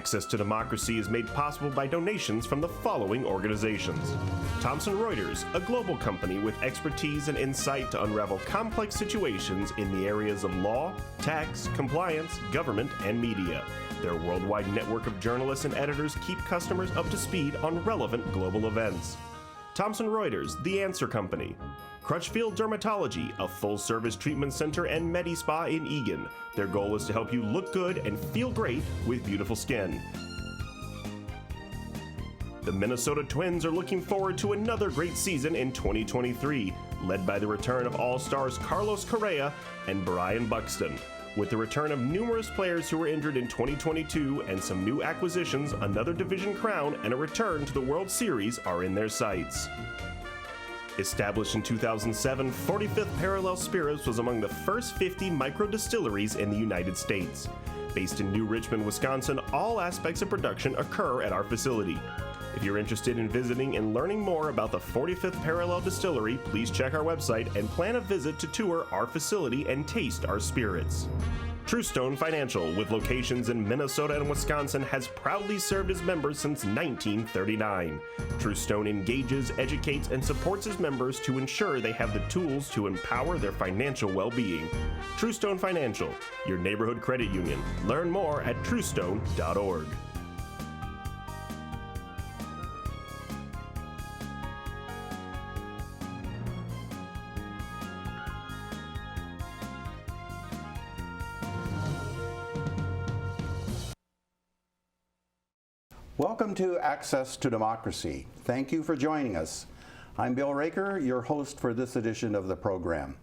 Access to Democracy is made possible by donations from the following organizations. Thomson Reuters, a global company with expertise and insight to unravel complex situations in the areas of law, tax, compliance, government, and media. Their worldwide network of journalists and editors keep customers up to speed on relevant global events. Thomson Reuters, The Answer Company. Crutchfield Dermatology, a full-service treatment center and Medi-Spa in Eagan. Their goal is to help you look good and feel great with beautiful skin. The Minnesota Twins are looking forward to another great season in 2023, led by the return of All-Stars Carlos Correa and Brian Buxton. With the return of numerous players who were injured in 2022 and some new acquisitions, another division crown and a return to the World Series are in their sights. Established in 2007, 45th Parallel Spirits was among the first 50 micro-distilleries in the United States. Based in New Richmond, Wisconsin, all aspects of production occur at our facility. If you're interested in visiting and learning more about the 45th Parallel Distillery, please check our website and plan a visit to tour our facility and taste our spirits. Truestone Financial, with locations in Minnesota and Wisconsin, has proudly served its members since 1939. Truestone engages, educates, and supports its members to ensure they have the tools to empower their financial well-being. Truestone Financial, your neighborhood credit union. Learn more at truestone.org. Welcome to Access to Democracy. Thank you for joining us. I'm Bill Raker, your host for this edition of the program.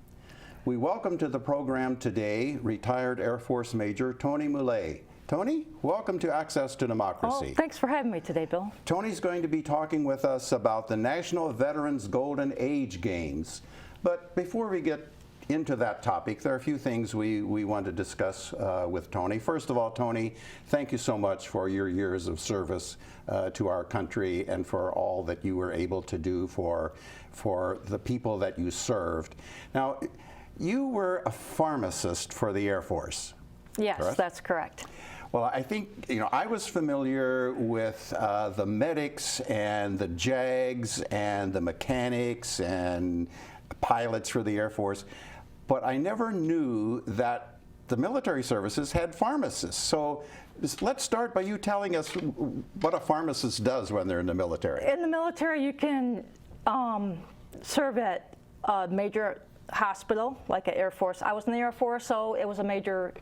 We welcome to the program today retired Air Force Major Toni Mula. Toni, welcome to Access to Democracy. Oh, thanks for having me today, Bill. Toni's going to be talking with us about the National Veterans Golden Age Games. But before we get into that topic, there are a few things we want to discuss with Toni. First of all, Toni, thank you so much for your years of service to our country and for all that you were able to do for the people that you served. Now, you were a pharmacist for the Air Force. Yes, correct? That's correct. Well, I think, I was familiar with the medics and the JAGs and the mechanics and pilots for the Air Force, but I never knew that the military services had pharmacists. So let's start by you telling us what a pharmacist does when they're in the military. In the military, you can serve at a major hospital, like an Air Force. I was in the Air Force, so it was a major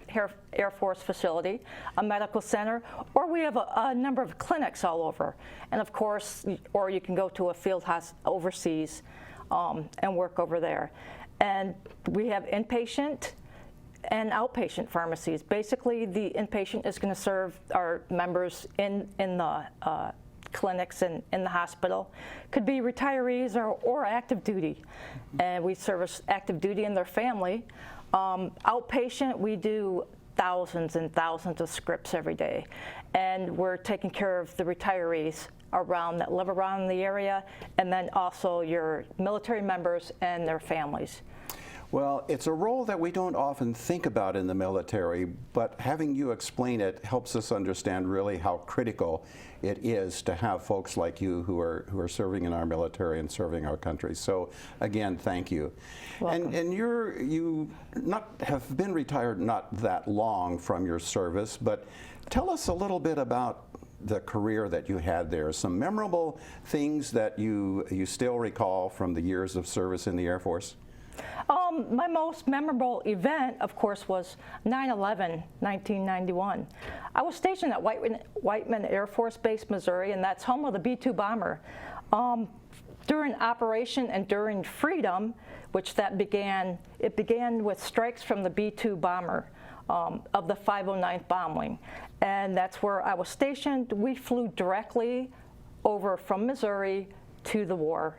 Air Force facility, a medical center, or we have a number of clinics all over. And of course, or you can go to a field hospital overseas and work over there. And we have inpatient and outpatient pharmacies. Basically, the inpatient is going to serve our members in the clinics and in the hospital. Could be retirees or active duty. And we service active duty and their family. Outpatient, we do thousands and thousands of scripts every day. And we're taking care of the retirees that live around the area, and then also your military members and their families. Well, it's a role that we don't often think about in the military, but having you explain it helps us understand really how critical it is to have folks like you who are serving in our military and serving our country. So again, thank you. Welcome. And you have been retired not that long from your service, but tell us a little bit about the career that you had there. Some memorable things that you still recall from the years of service in the Air Force? My most memorable event, of course, was 9/11, 1991. I was stationed at Whiteman Air Force Base, Missouri, and that's home of the B-2 bomber. During Operation Enduring Freedom, which it began with strikes from the B-2 bomber of the 509th bomb wing. And that's where I was stationed. We flew directly over from Missouri to the war.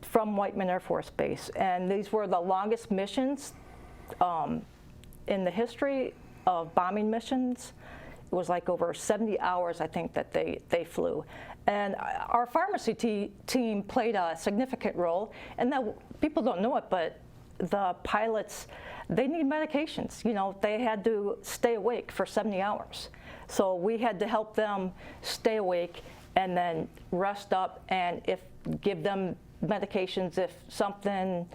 From Whiteman Air Force Base. And these were the longest missions in the history of bombing missions. It was like over 70 hours, I think, that they flew. And our pharmacy team played a significant role. And that people don't know it, but the pilots, they need medications. They had to stay awake for 70 hours. So we had to help them stay awake and then rest up, and give them medications if something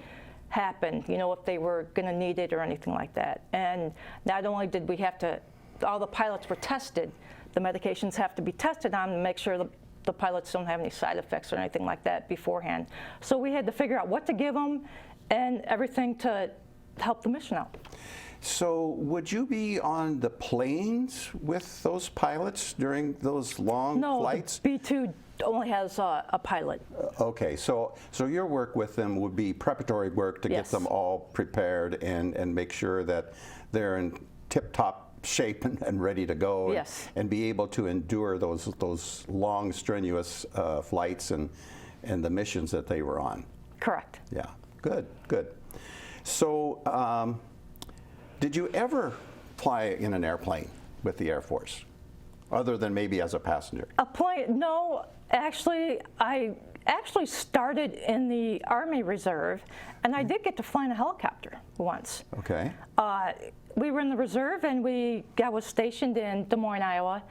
happened, if they were going to need it or anything like that. And not only did we have to, all the pilots were tested, the medications have to be tested on to make sure the pilots don't have any side effects or anything like that beforehand. So we had to figure out what to give them and everything to help the mission out. So would you be on the planes with those pilots during those long flights? No, B-2 only has a pilot. Okay, so your work with them would be preparatory work to get them all prepared and make sure that they're in tip-top shape and ready to go, and be able to endure those long, strenuous flights and the missions that they were on. Correct. Yeah, good. So did you ever fly in an airplane with the Air Force, other than maybe as a passenger? A plane? No, actually, I started in the Army Reserve, and I did get to fly in a helicopter once. Okay. We were in the reserve, and I was stationed in Des Moines, Iowa,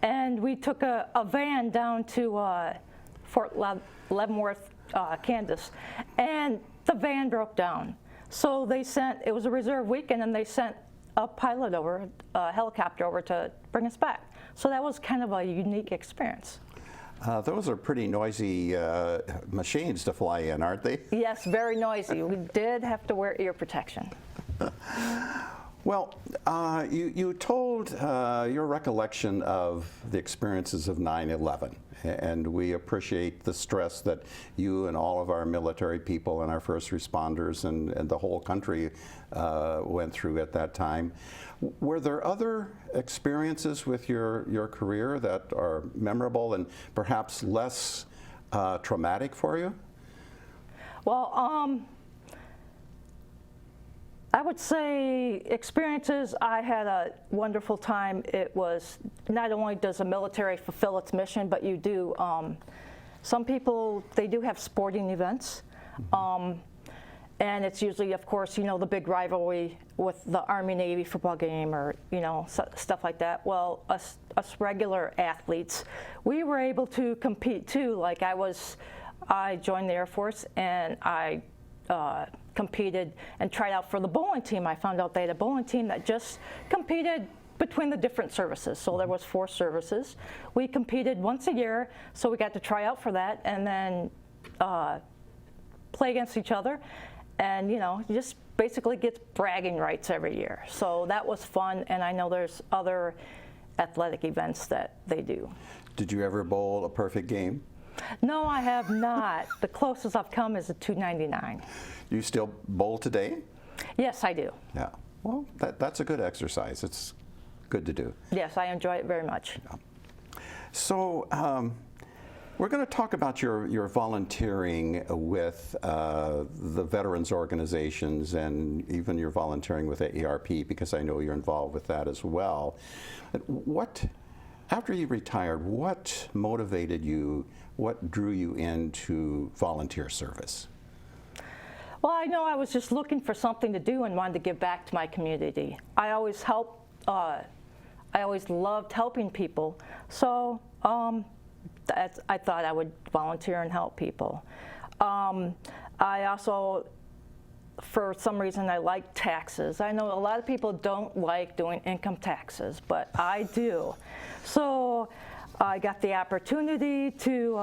and we took a van down to Fort Leavenworth, Kansas, and the van broke down. So it was a reserve weekend, and they sent a pilot over, a helicopter over to bring us back. So that was kind of a unique experience. Those are pretty noisy machines to fly in, aren't they? Yes, very noisy. We did have to wear ear protection. Well, you told your recollection of the experiences of 9/11, and we appreciate the stress that you and all of our military people and our first responders and the whole country went through at that time. Were there other experiences with your career that are memorable and perhaps less traumatic for you? Well, I would say experiences, I had a wonderful time. It was, not only does the military fulfill its mission, but you do, some people, they do have sporting events. And it's usually, of course, the big rivalry with the Army-Navy football game or, stuff like that. Well, us regular athletes, we were able to compete too. Like I joined the Air Force, and I competed and tried out for the bowling team. I found out they had a bowling team that just competed between the different services. So there was 4 services. We competed once a year, so we got to try out for that and then play against each other. And you just basically get bragging rights every year. So that was fun, and I know there's other athletic events that they do. Did you ever bowl a perfect game? No, I have not. The closest I've come is a 299. Do you still bowl today? Yes, I do. Yeah. Well, that's a good exercise. It's good to do. Yes, I enjoy it very much. Yeah. So we're going to talk about your volunteering with the veterans organizations and even your volunteering with AARP, because I know you're involved with that as well. After you retired, what motivated you? What drew you into volunteer service? Well, I know I was just looking for something to do and wanted to give back to my community. I always loved helping people, so I thought I would volunteer and help people. I also, for some reason, I like taxes. I know a lot of people don't like doing income taxes, but I do. So I got the opportunity to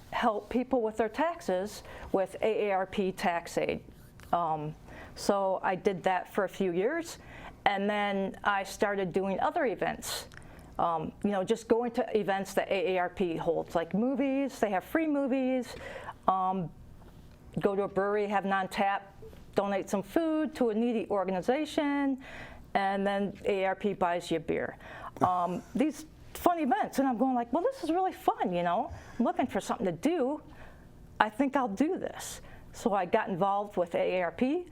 help people with their taxes with AARP Tax Aid. So I did that for a few years, and then I started doing other events. Just going to events that AARP holds, like movies. They have free movies. Go to a brewery, have non-tap, donate some food to a needy organization, and then AARP buys you a beer. These fun events, and I'm going like, well, this is really fun, I'm looking for something to do. I think I'll do this. So I got involved with AARP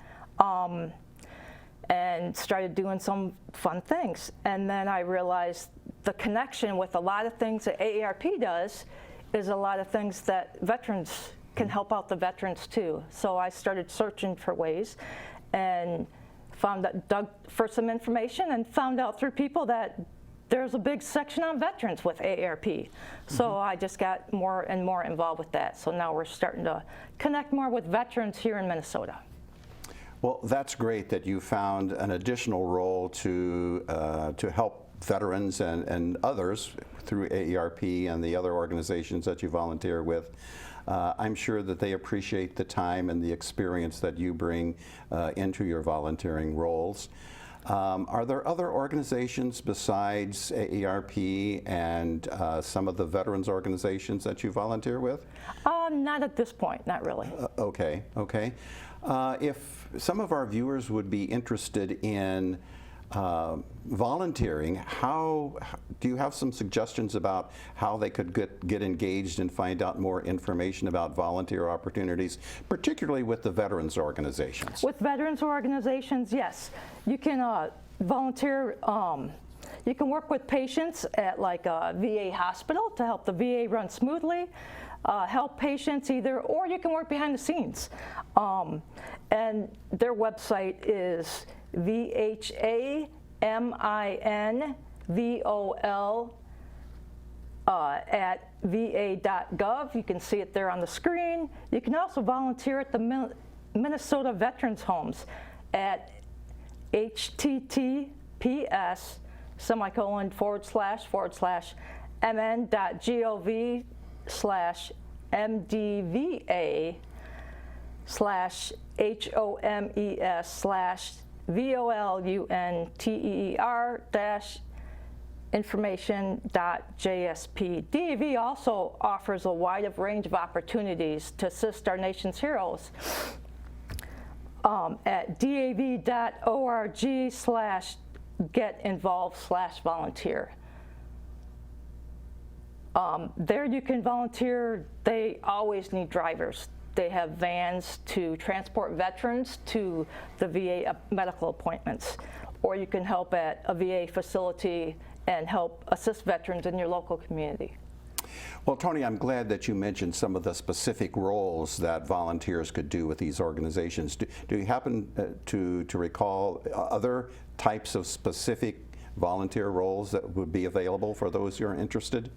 and started doing some fun things. And then I realized the connection with a lot of things that AARP does is a lot of things that veterans can help out the veterans too. So I started searching for ways and dug for some information and found out through people that there's a big section on veterans with AARP. So I just got more and more involved with that. So now we're starting to connect more with veterans here in Minnesota. Well, that's great that you found an additional role to help veterans and others through AARP and the other organizations that you volunteer with. I'm sure that they appreciate the time and the experience that you bring into your volunteering roles. Are there other organizations besides AARP and some of the veterans organizations that you volunteer with? Not at this point, not really. Okay. If some of our viewers would be interested in volunteering, do you have some suggestions about how they could get engaged and find out more information about volunteer opportunities, particularly with the veterans organizations? With veterans organizations, yes. You can volunteer, you can work with patients at like a VA hospital to help the VA run smoothly, help patients either, or you can work behind the scenes. And their website is VHAMINVOL at va.gov. You can see it there on the screen. You can also volunteer at the Minnesota Veterans Homes at https://mdva/homeser-information.jsp. DAV also offers a wide range of opportunities to assist our nation's heroes at dav.org/getinvolved/volunteer. There you can volunteer. They always need drivers. They have vans to transport veterans to the VA medical appointments, or you can help at a VA facility and help assist veterans in your local community. Well, Toni, I'm glad that you mentioned some of the specific roles that volunteers could do with these organizations. Do you happen to recall other types of specific volunteer roles that would be available for those who are interested?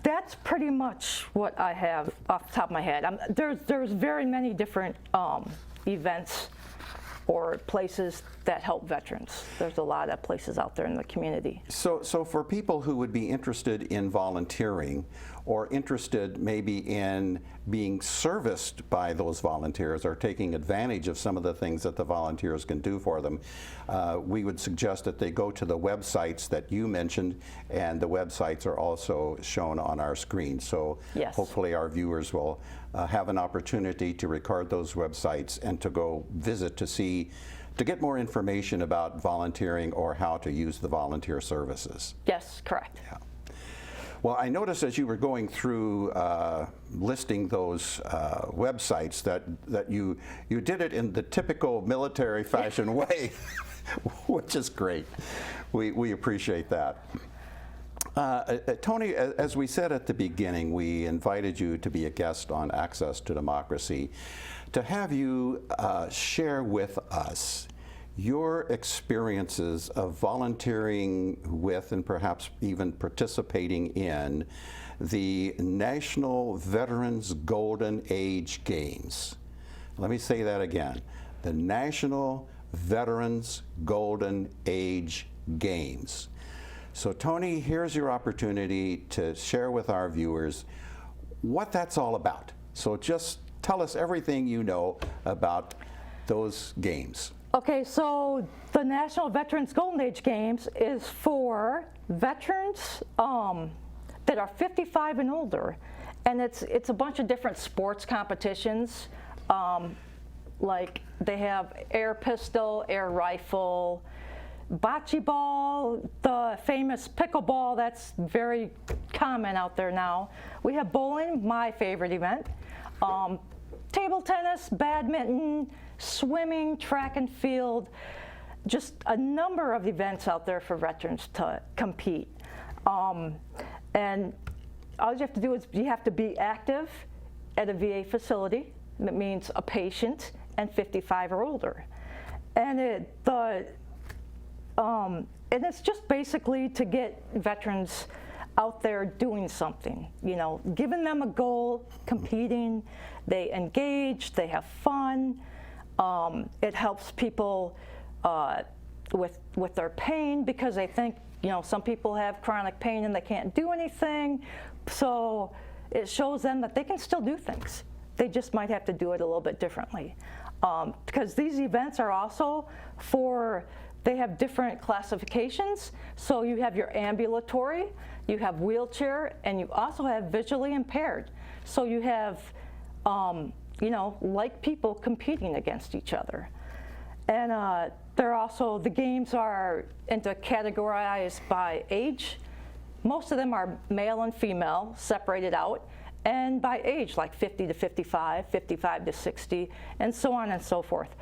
That's pretty much what I have off the top of my head. There's very many different events or places that help veterans. There's a lot of places out there in the community. So for people who would be interested in volunteering or interested maybe in being serviced by those volunteers or taking advantage of some of the things that the volunteers can do for them, we would suggest that they go to the websites that you mentioned, and the websites are also shown on our screen. So yes. Hopefully our viewers will have an opportunity to record those websites and to go visit to get more information about volunteering or how to use the volunteer services. Yes, correct. Yeah. Well, I noticed as you were going through listing those websites that you did it in the typical military fashion way, which is great. We appreciate that. Toni, as we said at the beginning, we invited you to be a guest on Access to Democracy, to have you share with us your experiences of volunteering with and perhaps even participating in the National Veterans Golden Age Games. Let me say that again. The National Veterans Golden Age Games. So Toni, here's your opportunity to share with our viewers what that's all about. So just tell us everything you know about those games. Okay, so the National Veterans Golden Age Games is for veterans that are 55 and older, and it's a bunch of different sports competitions. Like they have air pistol, air rifle, bocce ball, the famous pickleball that's very common out there now. We have bowling, my favorite event, table tennis, badminton, swimming, track and field, just a number of events out there for veterans to compete. And all you have to do is you have to be active at a VA facility. That means a patient and 55 or older. And and it's just basically to get veterans out there doing something, you know, giving them a goal, competing, they engage, they have fun. It helps people with their pain, because they think, you know, some people have chronic pain and they can't do anything. So it shows them that they can still do things. They just might have to do it a little bit differently. Because these events are also they have different classifications. So you have your ambulatory, you have wheelchair, and you also have visually impaired. So you have, you know, like people competing against each other. And the games are categorized by age. Most of them are male and female, separated out, and by age, like 50 to 55, 55 to 60, and so on and so forth.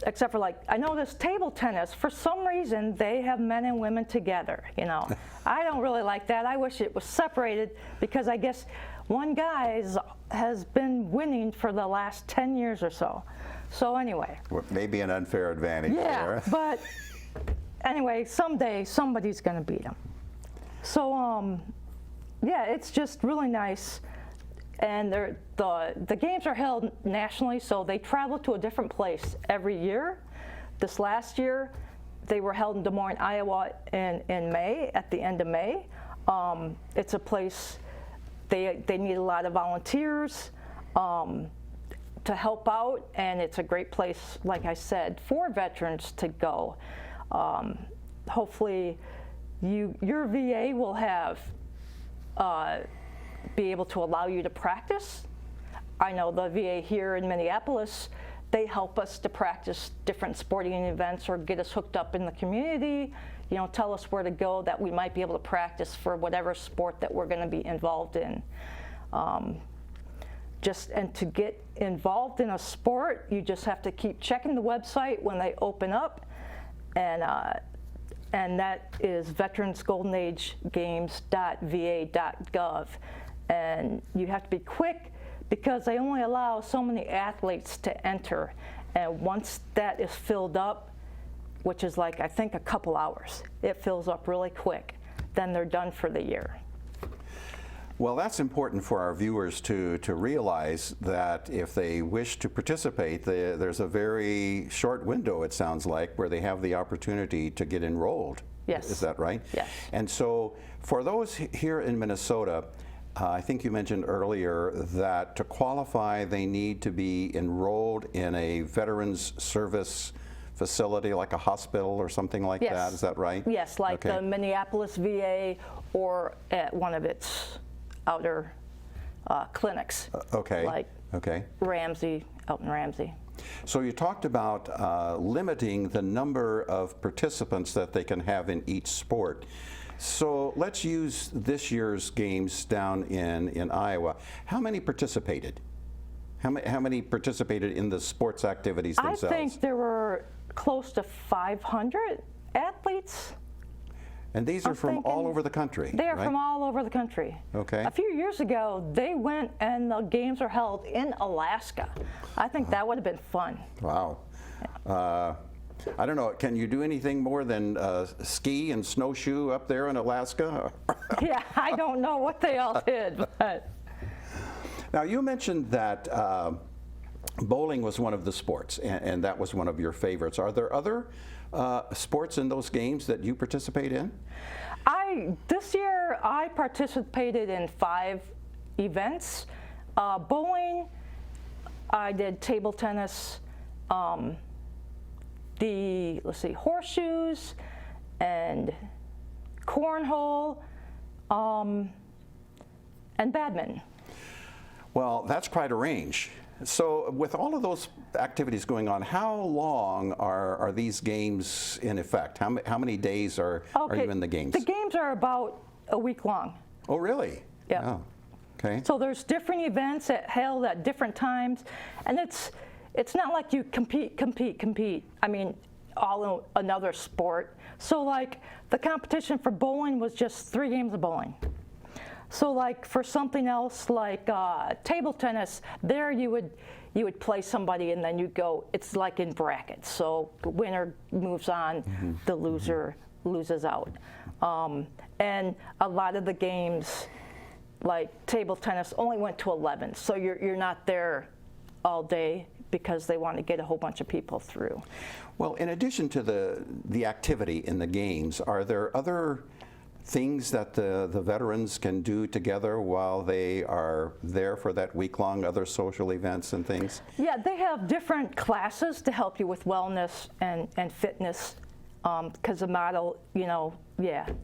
Except for, like, I noticed table tennis, for some reason, they have men and women together, you know. I don't really like that. I wish it was separated, because I guess one guy has been winning for the last 10 years or so. So anyway. Maybe an unfair advantage there. Yeah, but anyway, someday somebody's going to beat him. So, yeah, it's just really nice. And the games are held nationally, so they travel to a different place every year. This last year, they were held in Des Moines, Iowa in May, at the end of May. It's a place, they need a lot of volunteers to help out, and it's a great place, like I said, for veterans to go. Hopefully, your VA will be able to allow you to practice. I know the VA here in Minneapolis, they help us to practice different sporting events or get us hooked up in the community, you know, tell us where to go that we might be able to practice for whatever sport that we're going to be involved in. And to get involved in a sport, you just have to keep checking the website when they open up, and that is veteransgoldenagegames.va.gov. And you have to be quick, because they only allow so many athletes to enter. And once that is filled up, which is like, I think, a couple hours, it fills up really quick, then they're done for the year. Well, that's important for our viewers to realize that if they wish to participate, there's a very short window, it sounds like, where they have the opportunity to get enrolled. Yes. Is that right? Yes. And so for those here in Minnesota, I think you mentioned earlier that to qualify, they need to be enrolled in a veterans service facility, like a hospital or something like Yes. that. Is that right? Yes, like Okay. the Minneapolis VA or at one of its outer clinics. Okay. Like okay. Ramsey, out in Ramsey. So you talked about limiting the number of participants that they can have in each sport. So let's use this year's games down in Iowa. How many participated? How many participated in the sports activities themselves? I think there were close to 500 athletes. And these are from all over the country, They are right? from all over the country. Okay. A few years ago, they went and the games were held in Alaska. I think that would have been fun. Wow. I don't know, can you do anything more than ski and snowshoe up there in Alaska? Yeah, I don't know what they all did, but. Now, you mentioned that bowling was one of the sports, and that was one of your favorites. Are there other sports in those games that you participate in? This year, I participated in 5 events. Bowling, I did table tennis, horseshoes, and cornhole, and badminton. Well, that's quite a range. So with all of those activities going on, how long are these games in effect? How many days are you in the games? The games are about a week long. Oh, really? Yeah. Oh, okay. So there's different events held at different times, and it's not like you compete. I mean, all in another sport. So like the competition for bowling was just 3 games of bowling. So like for something else like table tennis, there you would play somebody and then you go, it's like in brackets. So the winner moves on, the loser loses out. And a lot of the games, like table tennis, only went to 11. So you're not there all day because they want to get a whole bunch of people through. Well, in addition to the activity in the games, are there other things that the veterans can do together while they are there for that week-long, other social events and things? Yeah, they have different classes to help you with wellness and fitness, because the model,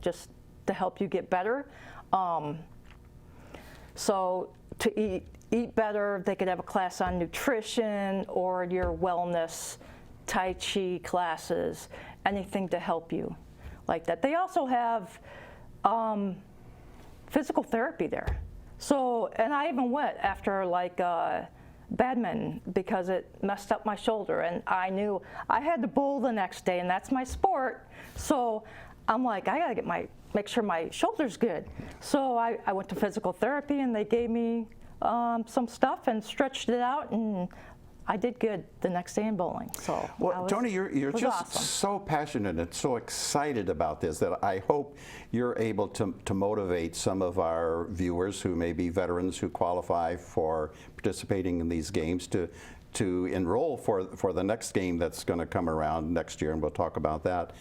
just to help you get better. So to eat better, they could have a class on nutrition or your wellness, Tai Chi classes, anything to help you like that. They also have physical therapy there. So, and I even went after like badminton because it messed up my shoulder, and I knew I had to bowl the next day, and that's my sport. So I'm like, I gotta make sure my shoulder's good. So I went to physical therapy, and they gave me some stuff and stretched it out, and I did good the next day in bowling. So well, Toni, you're just awesome. So passionate and so excited about this that I hope you're able to motivate some of our viewers who may be veterans who qualify for participating in these games to enroll for the next game that's going to come around next year, and we'll talk about that.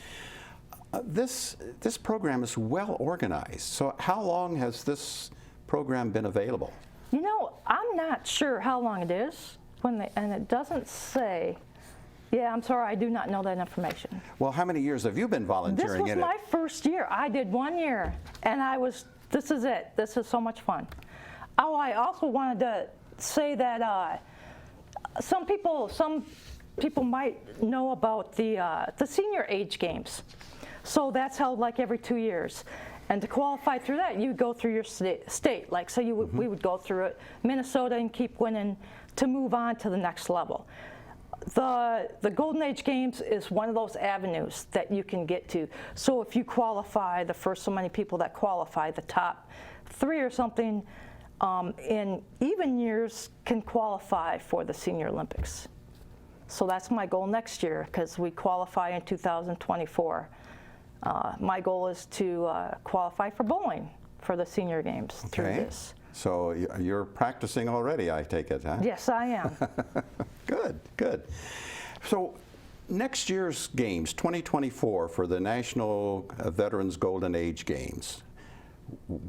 This program is well organized. So how long has this program been available? I'm not sure how long it is. And it doesn't say. Yeah, I'm sorry, I do not know that information. Well, how many years have you been volunteering in it? This was my first year. I did 1 year, and this is it. This is so much fun. Oh, I also wanted to say that some people might know about the senior age games. So that's held like every 2 years. And to qualify through that, you go through your state. Like, so we would go through it, Minnesota, and keep winning to move on to the next level. The Golden Age Games is one of those avenues that you can get to. So if you qualify, the first so many people that qualify, the top 3 or something, in even years can qualify for the Senior Olympics. So that's my goal next year, because we qualify in 2024. My goal is to qualify for bowling for the Senior Games through this. So you're practicing already, I take it, huh? Yes, I am. Good, good. So next year's games, 2024, for the National Veterans Golden Age Games,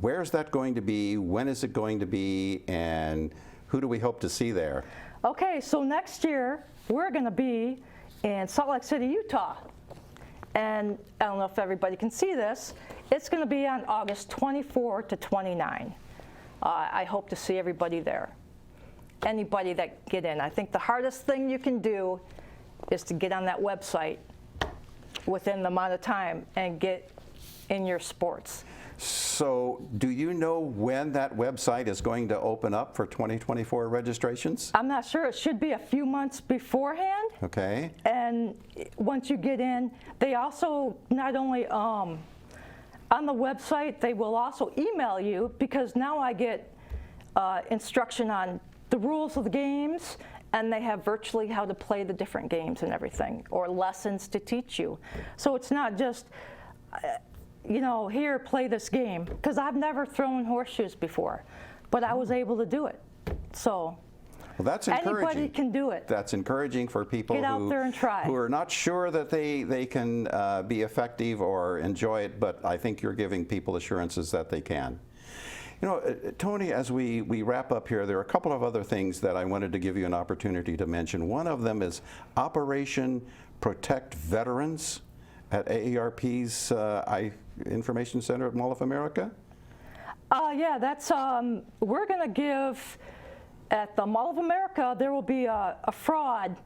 where's that going to be? When is it going to be? And who do we hope to see there? Okay, so next year we're going to be in Salt Lake City, Utah. And I don't know if everybody can see this. It's going to be on August 24 to 29. I hope to see everybody there. Anybody that get in. I think the hardest thing you can do is to get on that website within the amount of time and get in your sports. So do you know when that website is going to open up for 2024 registrations? I'm not sure. It should be a few months beforehand. Okay. And once you get in, they also not only on the website, they will also email you, because now I get instruction on the rules of the games, and they have virtually how to play the different games and everything, or lessons to teach you. So it's not just, here, play this game, because I've never thrown horseshoes before, but I was able to do it. So. Well, that's encouraging. Anybody can do it. That's encouraging for people out there and try. Who are not sure that they can be effective or enjoy it, but I think you're giving people assurances that they can. Toni, as we wrap up here, there are a couple of other things that I wanted to give you an opportunity to mention. One of them is Operation Protect Veterans at AARP's Information Center at Mall of America. Yeah, that's, we're going to give, at the Mall of America, there will be a fraud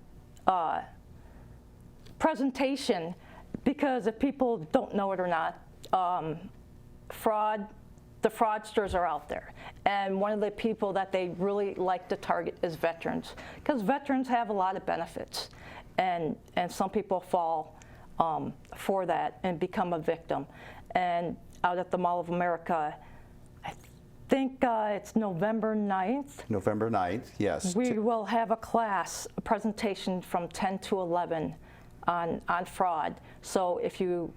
presentation, because if people don't know it or not, the fraudsters are out there. And one of the people that they really like to target is veterans, because veterans have a lot of benefits. And some people fall for that and become a victim. And out at the Mall of America, think it's November 9th. November 9th, yes. We will have a class, a presentation from 10 to 11 on fraud. So if you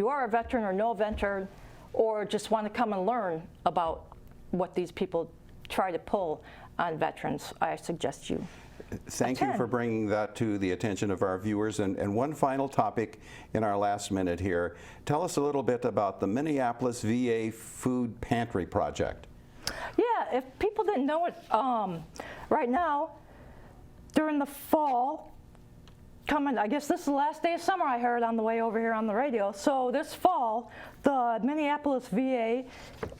are a veteran or know a veteran, or just want to come and learn about what these people try to pull on veterans, I suggest you Thank you for bringing that to the attention of our viewers. And one final topic in our last minute here. Tell us a little bit about the Minneapolis VA Food Pantry Project. Yeah, if people didn't know it, right now, during the fall, I guess this is the last day of summer, I heard on the way over here on the radio. So this fall, the Minneapolis VA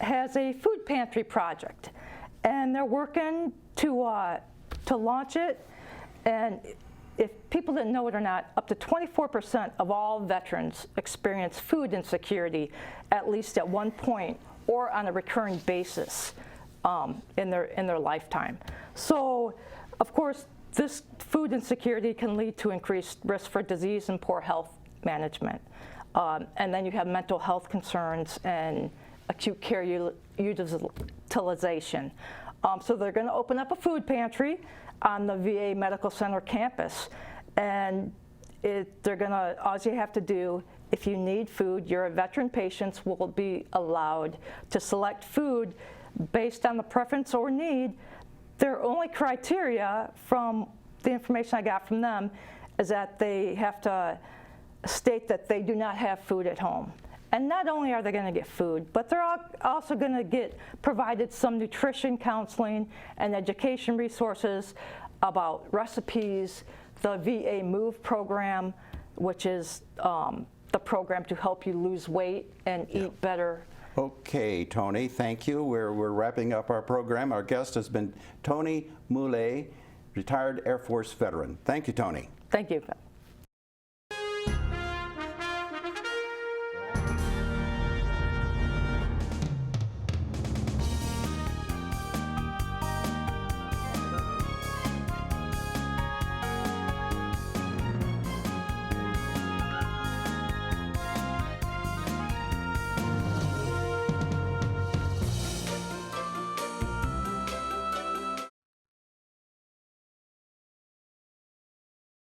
has a food pantry project, and they're working to launch it. And if people didn't know it or not, up to 24% of all veterans experience food insecurity at least at one point or on a recurring basis in their lifetime. So, of course, this food insecurity can lead to increased risk for disease and poor health management. And then you have mental health concerns and acute care utilization. So they're going to open up a food pantry on the VA Medical Center campus. And all you have to do, if you need food, your veteran patients will be allowed to select food based on the preference or need. Their only criteria from the information I got from them is that they have to state that they do not have food at home. And not only are they going to get food, but they're also going to get provided some nutrition counseling and education resources about recipes, the VA Move program, which is the program to help you lose weight and eat better. Okay, Toni, thank you. We're wrapping up our program. Our guest has been Toni Mula, retired Air Force veteran. Thank you, Toni. Thank you.